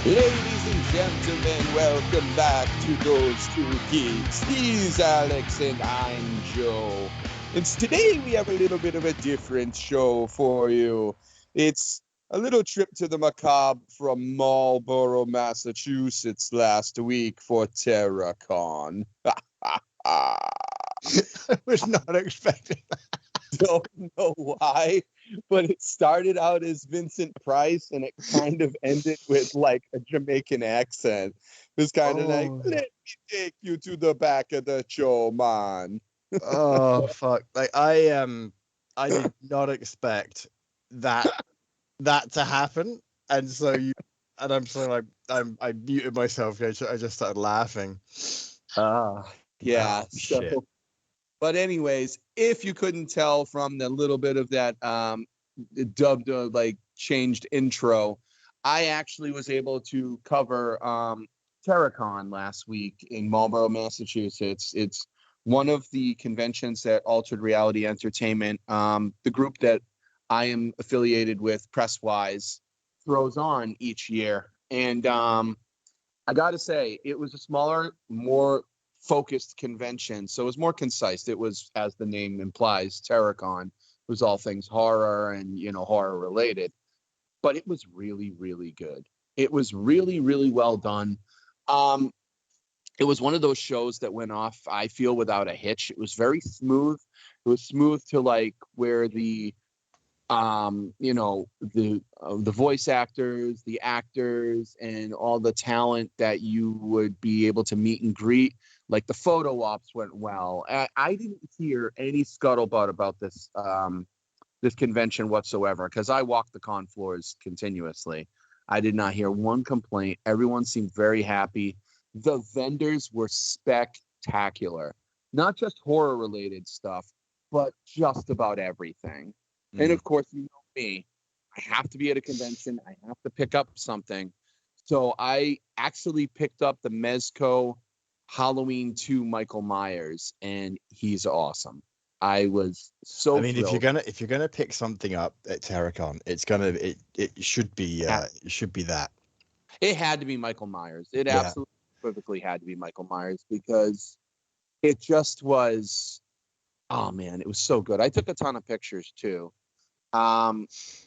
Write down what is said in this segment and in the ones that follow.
Ladies and gentlemen, welcome back to Those Two Geeks. He's Alex and I'm Joe. And today we have a little bit of a different show for you. It's a little trip to the macabre from Marlborough, Massachusetts last week for TerraCon. I was not expecting that. Don't know why, but it started out as Vincent Price and it kind of ended with like a Jamaican accent. It was kind of like, let me take you to the back of the show, man. Oh fuck! Like I did not expect that to happen, and I'm so like I muted myself. I just started laughing. Yeah. Oh, shit. But anyways, if you couldn't tell from the little bit of that dubbed like changed intro, I actually was able to cover TerraCon last week in Marlborough, Massachusetts. It's one of the conventions that Altered Reality Entertainment, the group that I am affiliated with, Presswise, throws on each year. And I got to say, it was a smaller, more focused convention. So it was more concise. It was, as the name implies, TerraCon. It was all things horror and, horror related. But it was really, really good. It was really, really well done. It was one of those shows that went off, I feel, without a hitch. It was very smooth. It was smooth to like where the voice actors, the actors, and all the talent that you would be able to meet and greet. Like the photo ops went well. I didn't hear any scuttlebutt about this convention whatsoever because I walked the con floors continuously. I did not hear one complaint. Everyone seemed very happy. The vendors were spectacular, not just horror related stuff, but just about everything. And of course, you know me, I have to be at a convention. I have to pick up something. So I actually picked up the Mezco Halloween 2 Michael Myers, and he's awesome. I was so I mean, thrilled. if you're gonna pick something up at TerraCon, it should be that. It had to be Michael Myers. It Yeah. absolutely perfectly had to be Michael Myers because it just was, oh man, it was so good. I took a ton of pictures too. There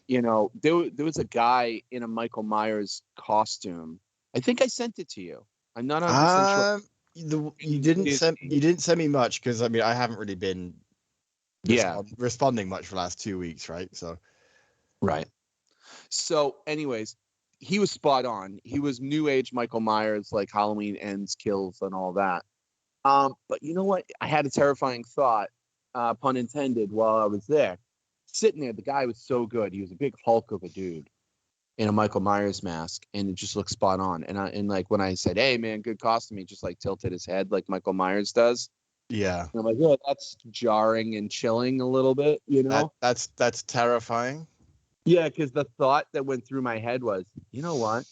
was a guy in a Michael Myers costume. I think I sent it to you. I'm not 100% sure. You didn't send me much because I mean I haven't really been Yeah, responding much for the last 2 weeks, right? So right. So, anyways, he was spot on. He was new age Michael Myers, like Halloween ends, kills, and all that. But you know what? I had a terrifying thought, pun intended, while I was there. Sitting there, the guy was so good. He was a big Hulk of a dude in a Michael Myers mask, and it just looked spot on. And like when I said, "Hey, man, good costume," he just like tilted his head like Michael Myers does. yeah, And I'm like, "Yeah, that's jarring and chilling a little bit, you know?" that's terrifying. Yeah, because the thought that went through my head was, you know what?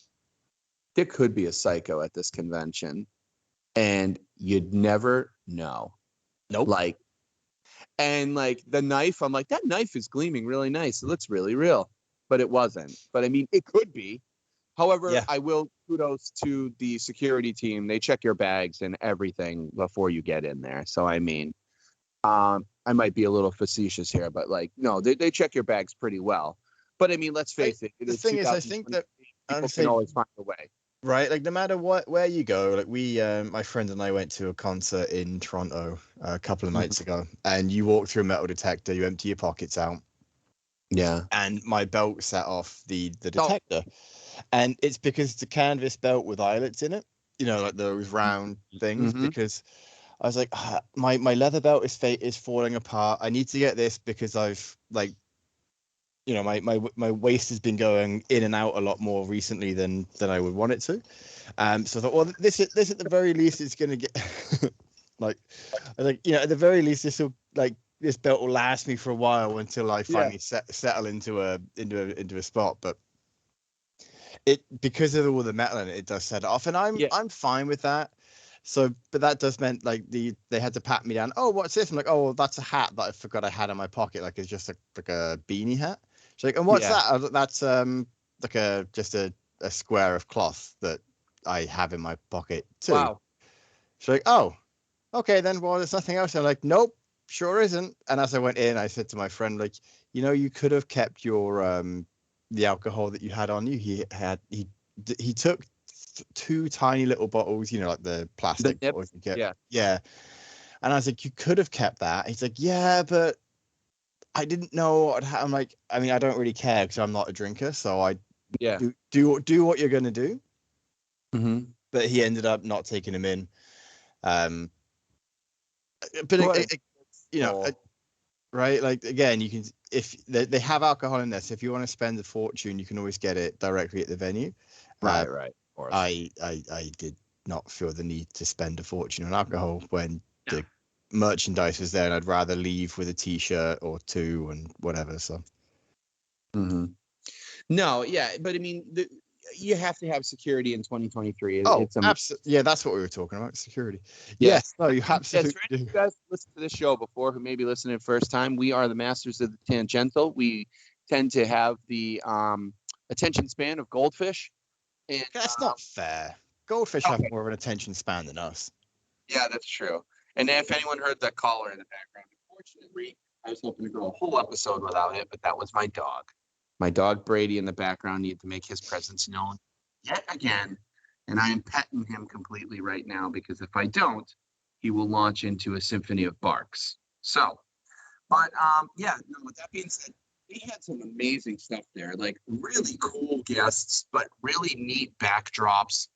There could be a psycho at this convention, and you'd never know. Nope. Like, and like the knife, I'm like, that knife is gleaming really nice. It looks really real, but it wasn't. But I mean, it could be. However, Yeah. I will kudos to the security team. They check your bags and everything before you get in there. So I mean, I might be a little facetious here, but like, no, they check your bags pretty well. But I mean, let's face it, it The is thing is, I think 2020. that People can always find a way. right, like no matter where you go, like my friend and I went to a concert in Toronto a couple of nights ago, and you walk through a metal detector, you empty your pockets out, Yeah. and my belt set off the Oh, detector, and it's because it's a canvas belt with eyelets in it, like those round things. mm-hmm. Because I was like, my leather belt is falling apart. I need to get this because I've like my waist has been going in and out a lot more recently than I would want it to. So I thought, well, this at the very least is going to get like at the very least this belt will last me for a while until I finally settle into a spot. But it, because of all the metal in it, it does set it off, and I'm fine with that. So, but that does meant like they had to pat me down. Oh, what's this? I'm like, oh, well, that's a hat that I forgot I had in my pocket. Like it's just like a beanie hat. She's like, and what's that? That's like just a a square of cloth that I have in my pocket too. Wow. She's like, oh, okay, then, well, there's nothing else. I'm like, nope, sure isn't. And as I went in, I said to my friend, like, you could have kept your the alcohol that you had on you. He took two tiny little bottles, like the plastic bottles you get. Yeah. And I was like, you could have kept that. He's like, yeah, but I didn't know what I'm like. I mean, I don't really care because I'm not a drinker, so I do what you're gonna do. Mm-hmm. But he ended up not taking him in. But right? Like, again, you can, if they have alcohol in there, so if you want to spend a fortune, you can always get it directly at the venue. Right. Of course. I did not feel the need to spend a fortune on alcohol when the merchandise was there, and I'd rather leave with a T-shirt or two and whatever. So. Mm-hmm. No, yeah, but I mean, you have to have security in 2023. Absolutely. Yeah, that's what we were talking about, security. Yes, no, you absolutely do. You guys listen to this show before, who may be listening first time. We are the masters of the tangential. We tend to have the attention span of goldfish. And that's not fair. Goldfish have more of an attention span than us. Yeah, that's true. And if anyone heard that caller in the background, unfortunately, I was hoping to go a whole episode without it, but that was my dog. My dog Brady in the background needed to make his presence known yet again. And I am petting him completely right now, because if I don't, he will launch into a symphony of barks. So, but with that being said, we had some amazing stuff there, like really cool guests, but really neat backdrops.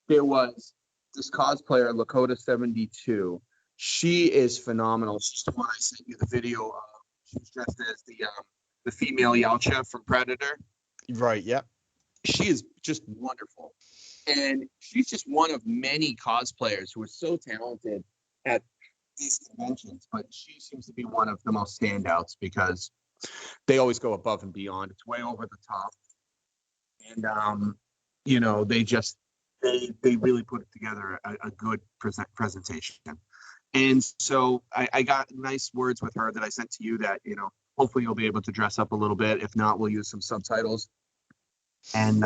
There was this cosplayer, Lakota 72. She is phenomenal. She's the one I sent you the video of. She was dressed as the female Yautja from Predator. Right, yeah. She is just wonderful. And she's just one of many cosplayers who are so talented at these conventions, but she seems to be one of the most standouts because they always go above and beyond. It's way over the top. And, they really put it together a good presentation. And so I got nice words with her that I sent to you that, hopefully you'll be able to dress up a little bit. If not, we'll use some subtitles. And,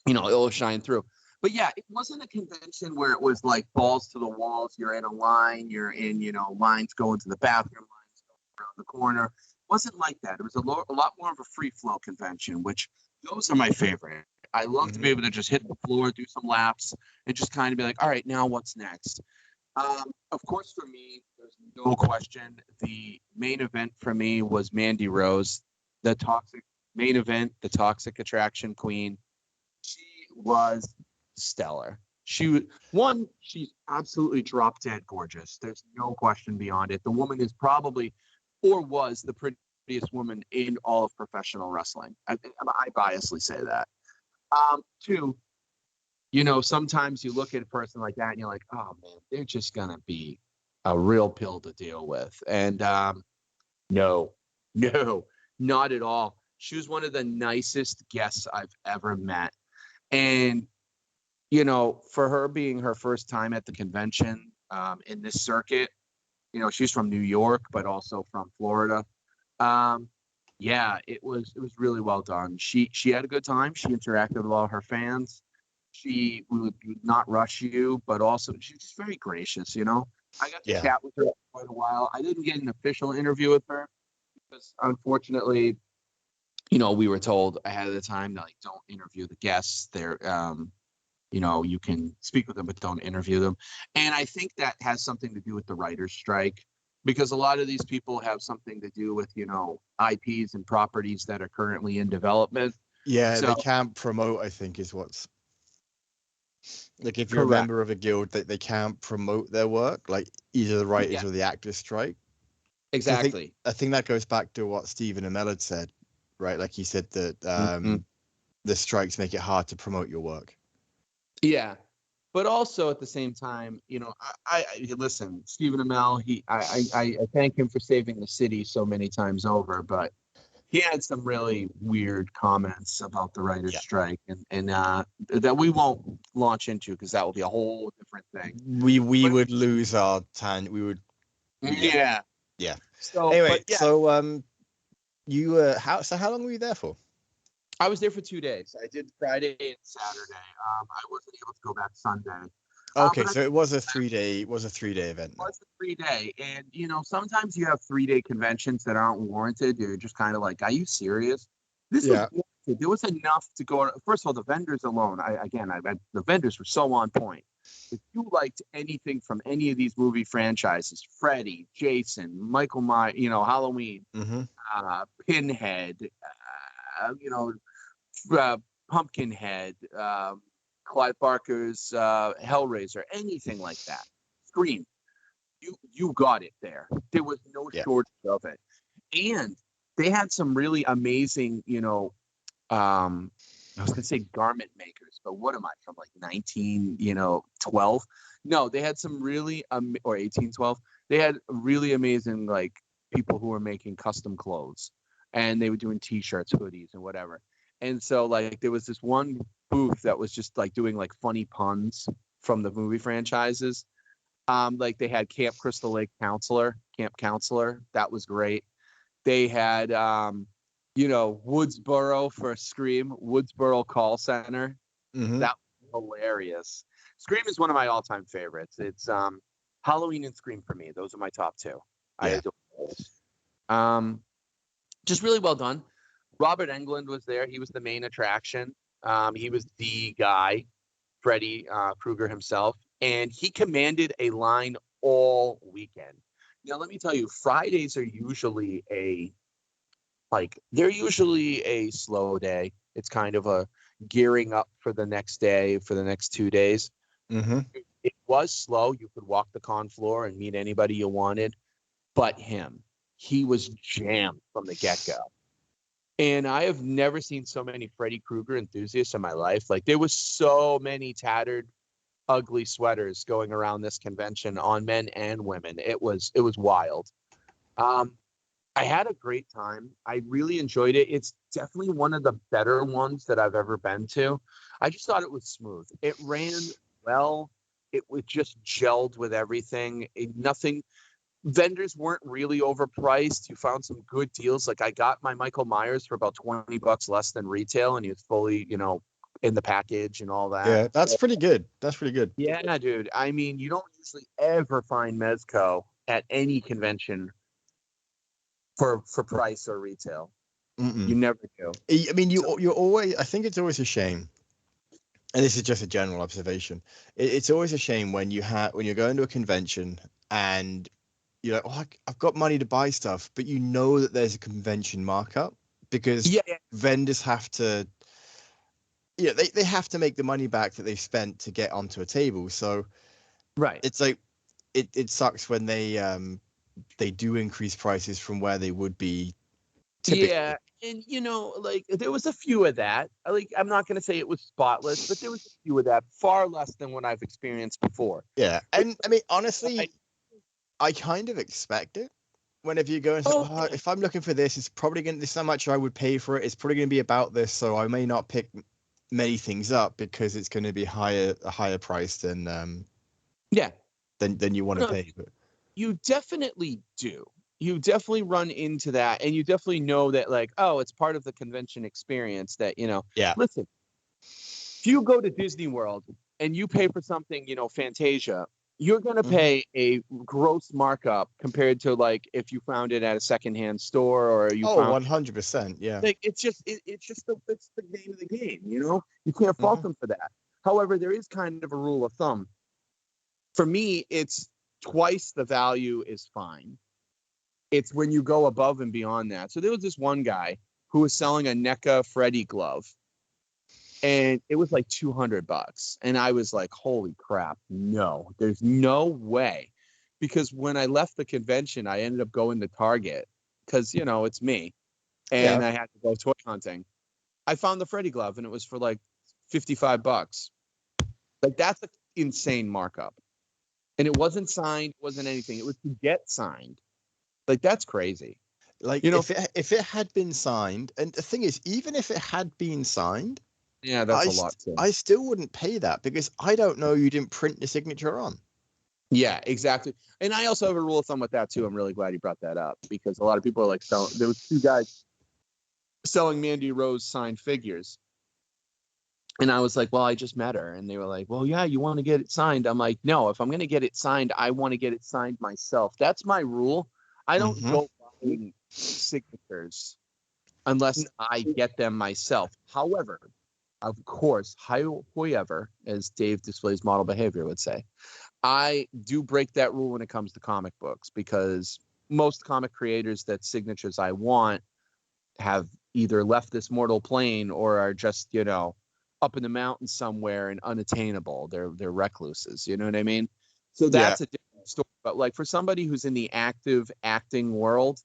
it'll shine through. But yeah, it wasn't a convention where it was like balls to the walls. You're in a line, you're in, lines going to the bathroom, lines going around the corner. It wasn't like that. It was a lot more of a free flow convention, which those are my favorite. I love to be able to just hit the floor, do some laps, and just kind of be like, all right, now what's next? Of course, for me, there's no question. The main event for me was Mandy Rose, the toxic main event, the toxic attraction queen. She was stellar. She's absolutely drop dead gorgeous. There's no question beyond it. The woman is probably, or was, the prettiest woman in all of professional wrestling. I biasly say that. Two, sometimes you look at a person like that and you're like, oh man, they're just gonna be a real pill to deal with. And no, not at all. She was one of the nicest guests I've ever met. And for her being her first time at the convention in this circuit, she's from New York, but also from Florida. It was really well done. She had a good time. She interacted with all her fans. She would not rush you, but also she's just very gracious. I got to chat with her for quite a while. I didn't get an official interview with her because, unfortunately, we were told ahead of the time that don't interview the guests. They're you can speak with them, but don't interview them. And I think that has something to do with the writer's strike, because a lot of these people have something to do with, IPs and properties that are currently in development. Yeah, they can't promote, I think, is what's like, if you're a member of a guild, that they can't promote their work, like either the writers or the actors strike. Exactly. I think that goes back to what Stephen Amell had said, right? Like he said that the strikes make it hard to promote your work. Yeah. But also at the same time, I listen, Stephen Amell, I thank him for saving the city so many times over, but he had some really weird comments about the writer's strike, and that we won't launch into because that will be a whole different thing. We would lose our time. We would. Yeah. So anyway, you how long were you there for? I was there for 2 days. I did Friday and Saturday. I wasn't able to go back Sunday. Okay, But I so it was a 3 day event then. was a 3 day. And, sometimes you have 3 day conventions that aren't warranted. You're just kind of like, are you serious? This was Yeah. warranted. There was enough to go. First of all, the vendors alone, the vendors were so on point. If you liked anything from any of these movie franchises, Freddy, Jason, Michael Myers, Halloween, Mm-hmm. Pinhead, uh, you know, Pumpkinhead, Clive Barker's Hellraiser, anything like that. Scream. You got it there. There was no Yeah. shortage of it. And they had some really amazing, I was gonna say garment makers, but what am I from like 1912? No, they had some really or 1812. They had really amazing like people who were making custom clothes, and they were doing t-shirts, hoodies, and whatever. And so like there was this one booth that was just like doing like funny puns from the movie franchises. Like they had Camp Counselor. That was great. They had Woodsboro for Scream, Woodsboro Call Center. Mm-hmm. That was hilarious. Scream is one of my all-time favorites. It's Halloween and Scream for me. Those are my top two. I Yeah. adore those. Just really well done. Robert Englund was there. He was the main attraction. He was the guy, Freddy Krueger himself, and he commanded a line all weekend. Now, let me tell you, Fridays are usually they're usually a slow day. It's kind of a gearing up for the next day, for the next 2 days. Mm-hmm. It was slow. You could walk the con floor and meet anybody you wanted, but he was jammed from the get-go. And I have never seen so many Freddy Krueger enthusiasts in my life. Like there was so many tattered, ugly sweaters going around this convention on men and women. It was wild. I had a great time. I really enjoyed it. It's definitely one of the better ones that I've ever been to. I just thought it was smooth. It ran well. It was just gelled with everything. Nothing. Vendors weren't really overpriced. You found some good deals. Like I got my Michael Myers for about $20 less than retail, and he was fully, in the package and all that. Yeah, that's pretty good. That's pretty good. Yeah, dude. I mean, you don't usually ever find Mezco at any convention for price or retail. Mm-mm. You never do. I mean, you're always. I think it's always a shame, and this is just a general observation. It's always a shame when you're going to a convention and you're like, oh, I've got money to buy stuff, but you know that there's a convention markup because Yeah. vendors have to. Yeah, they have to make the money back that they've spent to get onto a table. So Right. it's like it sucks when they do increase prices from where they would be typically. Yeah. And like there was a few of that. Like I'm not gonna say it was spotless, but there was a few of that, far less than what I've experienced before. Yeah, But and I mean honestly, I kind of expect it. Whenever you go and say, oh, oh, if I'm looking for this, it's probably going to this is how much I would pay for it. It's probably going to be about this, so I may not pick many things up because it's going to be a higher price yeah. than you want to No, pay. But you definitely do. You definitely run into that, and you definitely know that, like, oh, it's part of the convention experience that, yeah, listen, if you go to Disney World and you pay for something, Fantasia, you're going to pay a gross markup compared to like if you found it at a secondhand store or you oh, found 100%, yeah. like it's the name of the game, You can't fault them for that. However, there is kind of a rule of thumb. For me, it's twice the value is fine. It's when you go above and beyond that. So there was this one guy who was selling a NECA Freddy glove, and it was like $200. And I was like, holy crap, no, there's no way. Because when I left the convention, I ended up going to Target because, it's me. Yeah, And I had to go toy hunting. I found the Freddy glove and it was for like $55. Like that's an insane markup. And it wasn't signed, wasn't anything. It was to get signed. Like that's crazy. like if it had been signed, and the thing is, even if it had been signed, Yeah, that's a lot too. I still wouldn't pay that because I don't know you didn't print the signature on. Yeah, exactly. And I also have a rule of thumb with that too. I'm really glad you brought that up because a lot of people are like, so there was two guys selling Mandy Rose signed figures. And I was like, well, I just met her. And they were like, well, yeah, you want to get it signed? I'm like, no, if I'm going to get it signed, I want to get it signed myself. That's my rule. I don't Mm-hmm. go buying signatures unless I get them myself. However, of course, however, as Dave Displays Model Behavior would say, I do break that rule when it comes to comic books, because most comic creators that signatures I want have either left this mortal plane or are just, up in the mountains somewhere and unattainable. They're recluses. You know what I mean? So Yeah. that's a different story. But like for somebody who's in the active acting world,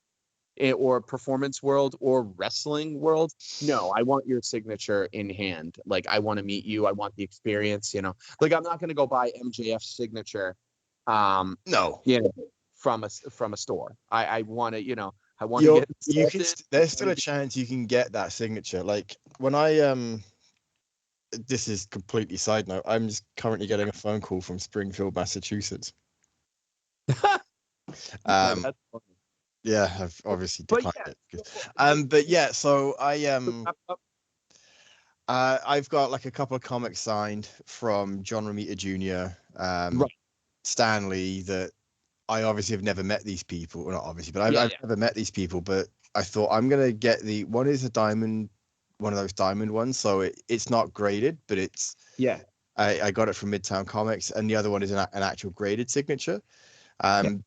or performance world or wrestling world, no, I want your signature in hand. Like, I want to meet you. I want the experience. Like, I'm not going to go buy MJF's signature. No. From a store. I want to. I want to You get. can. There's still a chance you can get that signature. Like when I This is completely side note. I'm just currently getting a phone call from Springfield, Massachusetts. That's funny. Yeah, I've obviously But declined it. But yeah, so I've got like a couple of comics signed from John Romita Jr., Right. Stan Lee, that I obviously have never met these people. Well, not obviously, but I've never met these people. But I thought I'm gonna get the one is a diamond, one of those diamond ones. So it's not graded, but it's I got it from Midtown Comics, and the other one is an actual graded signature.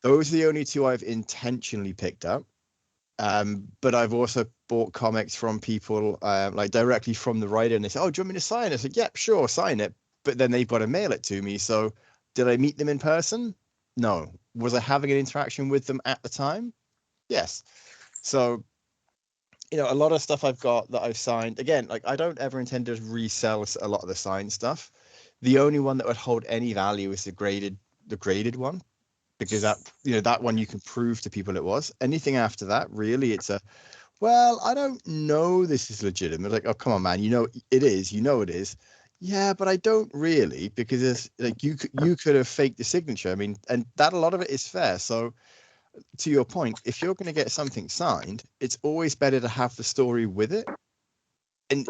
Those are the only two I've intentionally picked up. But I've also bought comics from people like directly from the writer, and they say, "Oh, do you want me to sign it?" I said, "Yep, sure, sign it." But then they've got to mail it to me. So, did I meet them in person? No. Was I having an interaction with them at the time? Yes. So, a lot of stuff I've got that I've signed. Again, like I don't ever intend to resell a lot of the signed stuff. The only one that would hold any value is the graded one, because that one you can prove to people it was. Anything after that, really, it's well, I don't know this is legitimate. Like, oh, come on, man, it is. It is. Yeah, but I don't really, because it's like you could have faked the signature. I mean, and that a lot of it is fair. So to your point, if you're going to get something signed, it's always better to have the story with it. And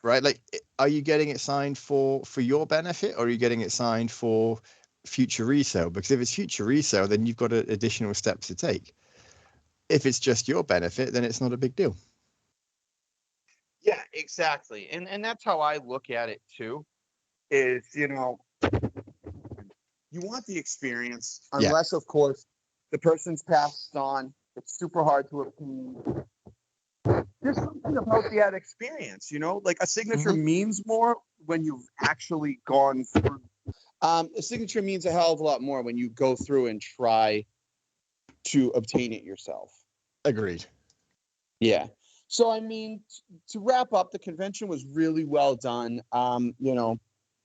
right, like, are you getting it signed for your benefit, or are you getting it signed for future resale? Because if it's future resale, then you've got additional steps to take. If it's just your benefit, then it's not a big deal. Yeah, exactly. And that's how I look at it too, is, you want the experience, unless of course the person's passed on. It's super hard to obtain. There's something about that experience, like a signature means more when you've actually gone through. A signature means a hell of a lot more when you go through and try to obtain it yourself. Agreed. Yeah. So, I mean, to wrap up, the convention was really well done.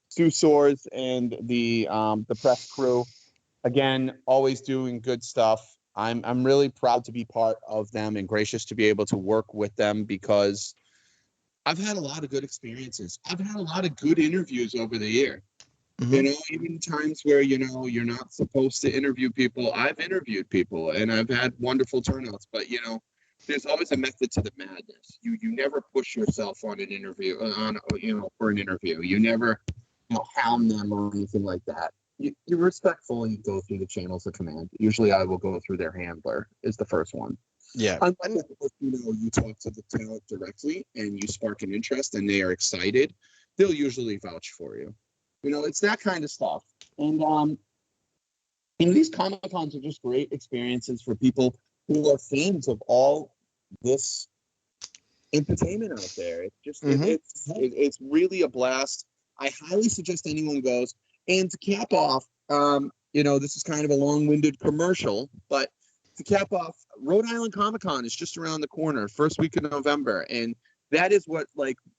Sue Swords and the press crew, again, always doing good stuff. I'm really proud to be part of them and gracious to be able to work with them, because I've had a lot of good experiences. I've had a lot of good interviews over the year. Even times where, you're not supposed to interview people, I've interviewed people and I've had wonderful turnouts. But, there's always a method to the madness. You never push yourself on an interview, for an interview. You never, hound them or anything like that. You respectfully go through the channels of command. Usually I will go through their handler is the first one. Yeah. Unless, you talk to the talent directly and you spark an interest and they are excited, they'll usually vouch for you. It's that kind of stuff. And these Comic-Cons are just great experiences for people who are fans of all this entertainment out there. It's just it's really a blast. I highly suggest anyone goes. And to cap off, this is kind of a long-winded commercial, but to cap off, Rhode Island Comic-Con is just around the corner, first week of November, and that is what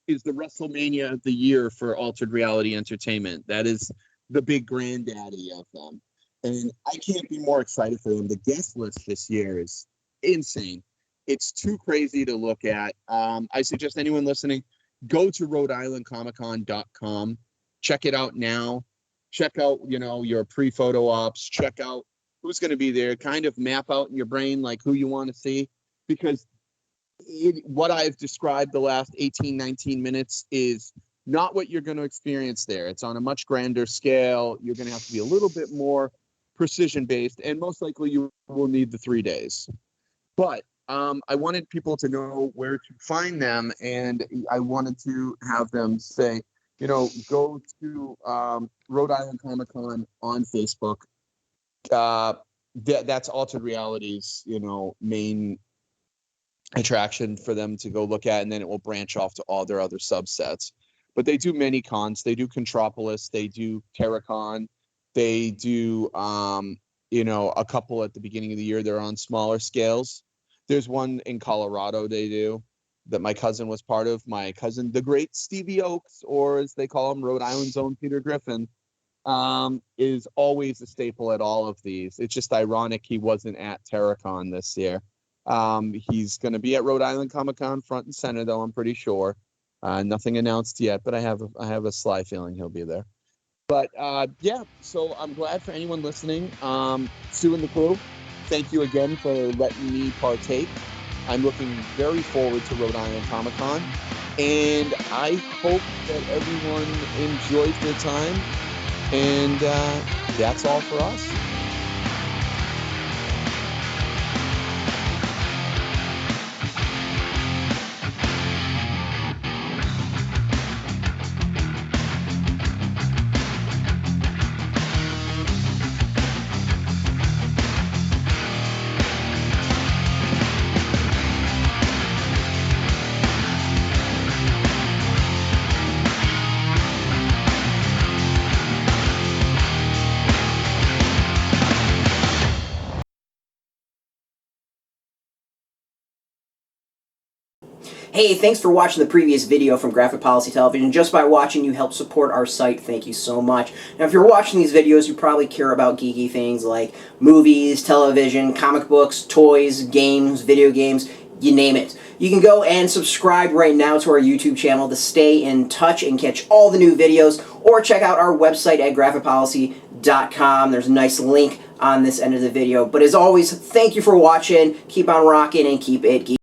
is the WrestleMania of the year for altered reality entertainment. That is the big granddaddy of them, and I can't be more excited for them. The guest list this year is insane. It's too crazy to look at. I suggest anyone listening, go to Rhode-IslandComicCon.com. Check it out now. Check out, your pre-photo ops. Check out who's going to be there. Kind of map out in your brain, like, who you want to see. Because what I've described the last 18, 19 minutes is not what you're going to experience there. It's on a much grander scale. You're going to have to be a little bit more precision based, and most likely you will need the 3 days. But I wanted people to know where to find them, and I wanted to have them say, go to Rhode Island Comic Con on Facebook. That's Altered Reality's, main attraction for them to go look at, and then it will branch off to all their other subsets. But they do many cons. They do Contropolis. They do Terracon. They do, a couple at the beginning of the year. They're on smaller scales. There's one in Colorado they do that my cousin was part of. My cousin, the great Stevie Oakes, or as they call him, Rhode Island's own Peter Griffin, is always a staple at all of these. It's just ironic he wasn't at Terracon this year. He's going to be at Rhode Island Comic Con front and center, though, I'm pretty sure. Nothing announced yet, but I have a sly feeling he'll be there. But yeah, so I'm glad for anyone listening. Sue and the crew, thank you again for letting me partake. I'm looking very forward to Rhode Island Comic Con, and I hope that everyone enjoys their time. And that's all for us. Hey, thanks for watching the previous video from Graphic Policy Television. Just by watching, you help support our site. Thank you so much. Now, if you're watching these videos, you probably care about geeky things like movies, television, comic books, toys, games, video games, you name it. You can go and subscribe right now to our YouTube channel to stay in touch and catch all the new videos, or check out our website at graphicpolicy.com. There's a nice link on this end of the video. But as always, thank you for watching. Keep on rocking and keep it geeky.